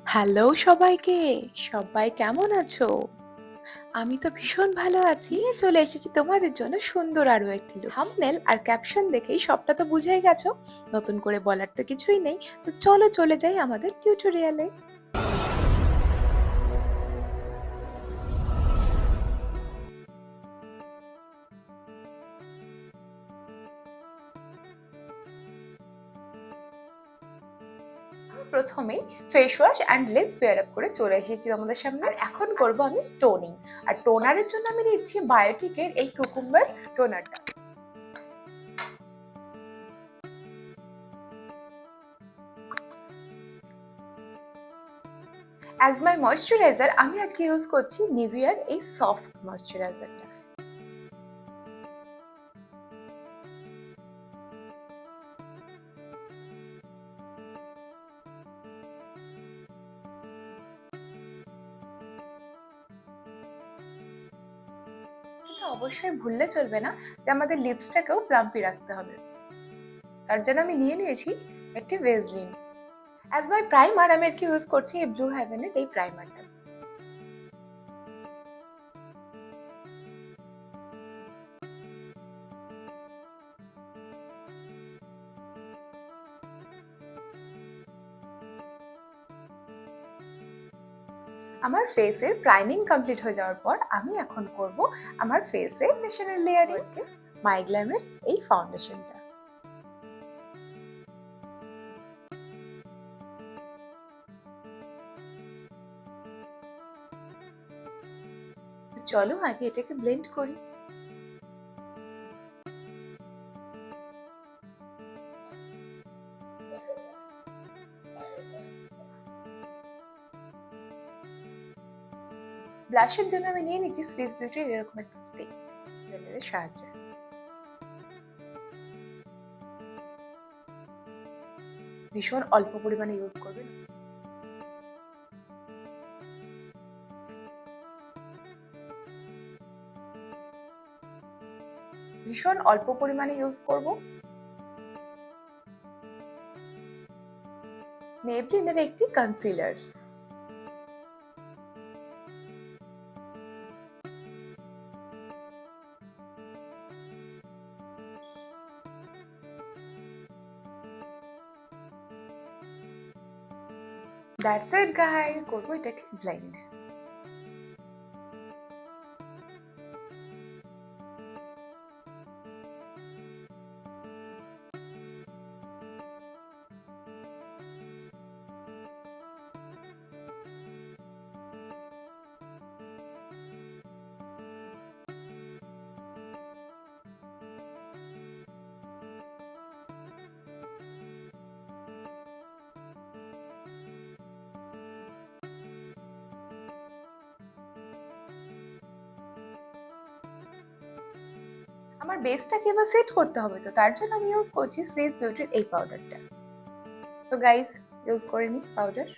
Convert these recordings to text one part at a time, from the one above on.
Hello সবাইকে, সবাই কেমন আছো? আমি তো ভীষণ ভালো আছি। চলে এসেছি তোমাদের জন্য সুন্দর আরো একটি লুক। থাম্বনেল আর ক্যাপশন দেখেই সবটা তো বুঝেই গেছো। নতুন করে বলার তো কিছুই নেই। তো চলো চলে যাই আমাদের টিউটোরিয়ালে। প্রথমেই face wash and lens pair up করে চলে এসেছি তোমাদের সামনে। আর এখন করব আমি টোনিং। আর টোনারের জন্য আমি নিচ্ছি বায়োটিকের এই কুকুম্বার টোনারটা। অ্যাজ মাই ময়শ্চারাইজার আমি আজকে ইউজ করছি নিভিয়ার এই সফট ময়শ্চারাইজারটা। কিন্তু অবশ্যই ভুললে চলবে না যে আমাদের লিপসটাকেও প্লাম্পি রাখতে হবে। তার জন্য আমি নিয়ে নিয়েছি একটি ভেজলিন। অ্যাজ মাই প্রাইমার আমি আজকে ইউজ করছি এই ব্লু হেভেনের এই প্রাইমারটা। আমার ফেসের প্রাইমিং কমপ্লিট হয়ে যাওয়ার পর আমি এখন করব আমার ফেসে ফাউন্ডেশনের লেয়ারে মাইগ্ল্যামের এই ফাউন্ডেশনটা। চলো আগে এটাকে ব্লেন্ড করি। ব্লাশের জন্য আমি নিয়ে নিচ্ছি সুইস বিউটির এরকম একটা স্টিক ব্লেন্ডারের সাহায্যে। ভীষণ অল্প পরিমাণে ইউজ করবেন। ভীষণ অল্প পরিমাণে ইউজ করব। মেবলিনের একটি কনসিলার। দ্যাটস ইট গাইস, করবো এটাকে ব্লেন্ড। আমার বেসটাকে এবার সেট করতে হবে, তো তার জন্য আমি ইউজ করছি সুইস বিউটির এই পাউডারটা। তো গাইস ইউজ করে নি পাউডার।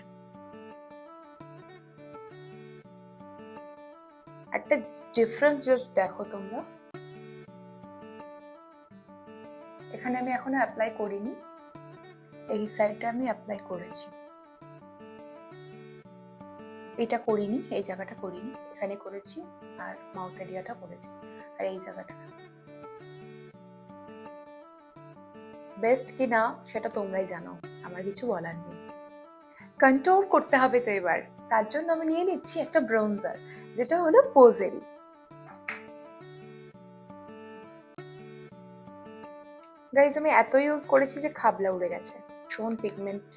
একটা ডিফারেন্স জাস্ট দেখো তোমরা। এখানে আমি এখনো অ্যাপ্লাই করিনি, এই সাইডটা আমি অ্যাপ্লাই করেছি। এটা করিনি, এই জায়গাটা করিনি, এখানে করেছি আর মাউথ এরিয়াটা করেছি আর এই জায়গাটা। বেস্ট কি না সেটা তোমরাই জানো, আমার কিছু বলার নেই। কন্ট্রোল করতে হবে তো এবার, তার জন্য আমি নিয়ে নিচ্ছি একটা ব্রোঞ্জার, যেটা হলো পোজেরি। গাইজ আমি এত ইউজ করেছি যে খাবলা উড়ে গেছে। ভীষণ পিগমেন্ট।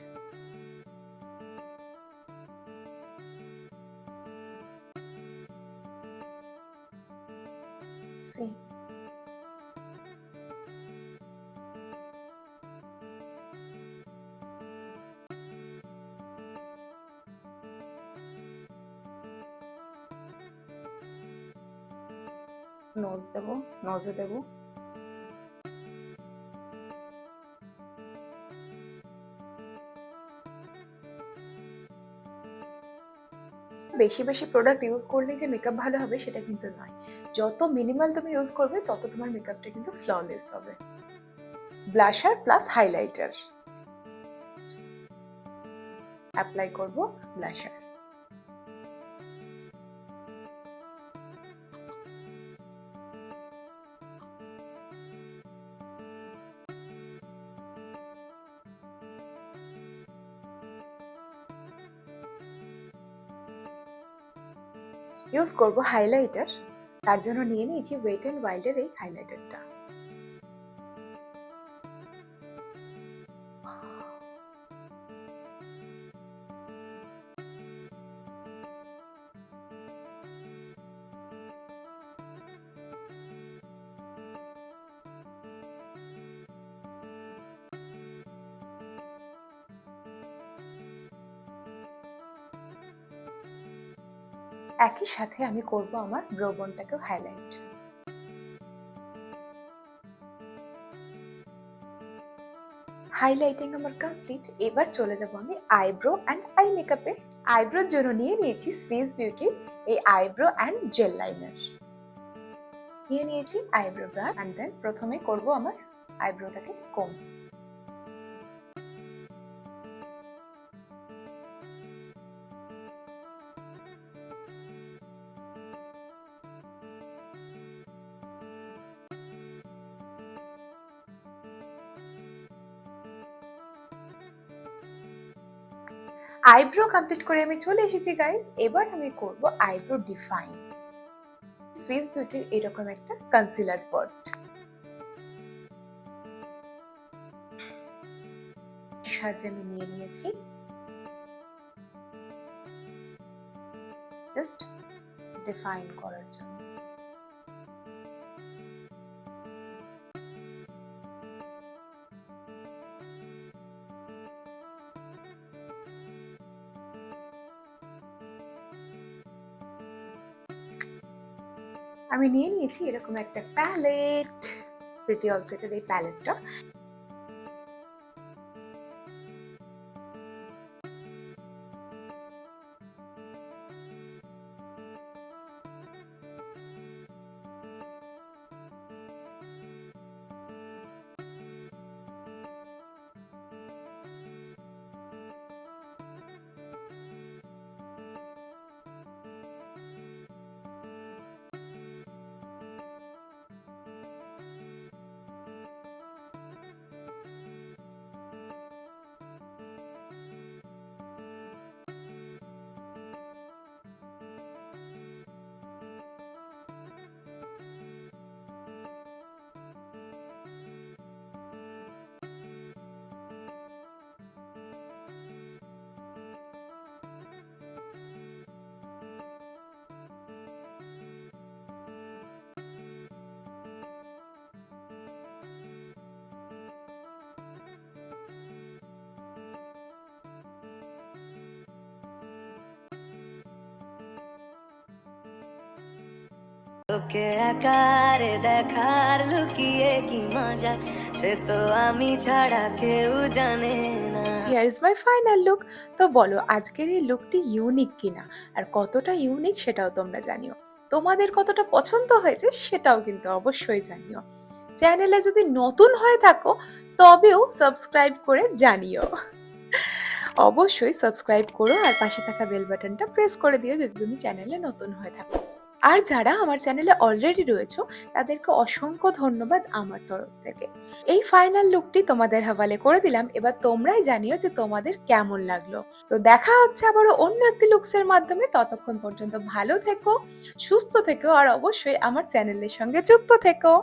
সি নোজ দেবো, নজও দেবো। বেশি বেশি প্রোডাক্ট ইউজ করলে যে মেকআপ ভালো হবে সেটা কিন্তু নয়। যত মিনিমাল তুমি ইউজ করবে তত তোমার মেকআপটা কিন্তু ফ্ললেস হবে। Blusher plus highlighter. অ্যাপ্লাই করব ব্লাশার। ইউজ করব হাইলাইটার, তার জন্য নিয়ে নিয়েছি ওয়েট অ্যান্ড ওয়াইল্ডের এই হাইলাইটারটা। একই সাথে আমি করব আমার ব্রো বোনটাকেও হাইলাইট। হাইলাইটিং আমার কমপ্লিট। এবার চলে যাব আমি আইব্রো অ্যান্ড আই মেকআপে। আইব্রোর জন্য নিয়ে নিয়েছি সুইস বিউটির এই আইব্রো অ্যান্ড জেল লাইনার। নিয়ে নিয়েছি আইব্রো ব্রাশ অ্যান্ড দেন প্রথমে করব আমার আইব্রোটাকে কম। আইব্রো কমপ্লিট করে আমি চলে এসেছি গাইস। এবার আমি করব আইব্রো ডিফাইন। সুইস বিউটির এরকম একটা কনসিলার পট সাহায্যে আমি নিয়ে নিয়েছি জাস্ট ডিফাইন করার জন্য। আমি নিয়ে নিয়েছি এরকম একটা প্যালেট, প্রিটি অলসেটের এই প্যালেটটা। তোকে আকারে দেখার লুকিয়ে কি মজা, সে তো আমি ছাড়া কেউ জানে না। Here is my final look. তো বলো আজকের এই লুকটি ইউনিক কিনা, আর কতটা ইউনিক সেটাও তোমরা জানিও। তোমাদের কতটা পছন্দ হয়েছে সেটাও কিন্তু অবশ্যই জানিও। চ্যানেলে যদি নতুন হয়ে থাকো তবেও সাবস্ক্রাইব করে জানিও। অবশ্যই সাবস্ক্রাইব করো আর পাশে থাকা বেল বাটনটা প্রেস করে দিও যদি তুমি চ্যানেলে নতুন হয়ে থাকো। আর যারা আমার চ্যানেলে অলরেডি রয়েছে তাদেরকে অসংখ্য ধন্যবাদ আমার তরফ থেকে। এই ফাইনাল লুকটি তোমাদের হাওয়ালে করে দিলাম। এবার তোমরাই জানিও যে তোমাদের কেমন লাগলো। তো দেখা হচ্ছে আবারও অন্য একটি লুকসের মাধ্যমে। ততক্ষণ পর্যন্ত ভালো থেকো, সুস্থ থেকো আর অবশ্যই আমার চ্যানেলের সঙ্গে যুক্ত থেকো।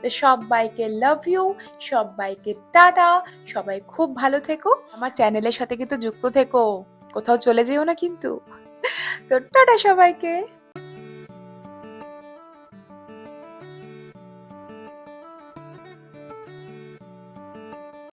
তো সবাইকে লাভ ইউ, সবাইকে টাটা, সবাই খুব ভালো থেকো। আমার চ্যানেলের সাথে কিন্তু যুক্ত থেকো, কোথাও চলে যেও না কিন্তু। তো টাটা সবাইকে।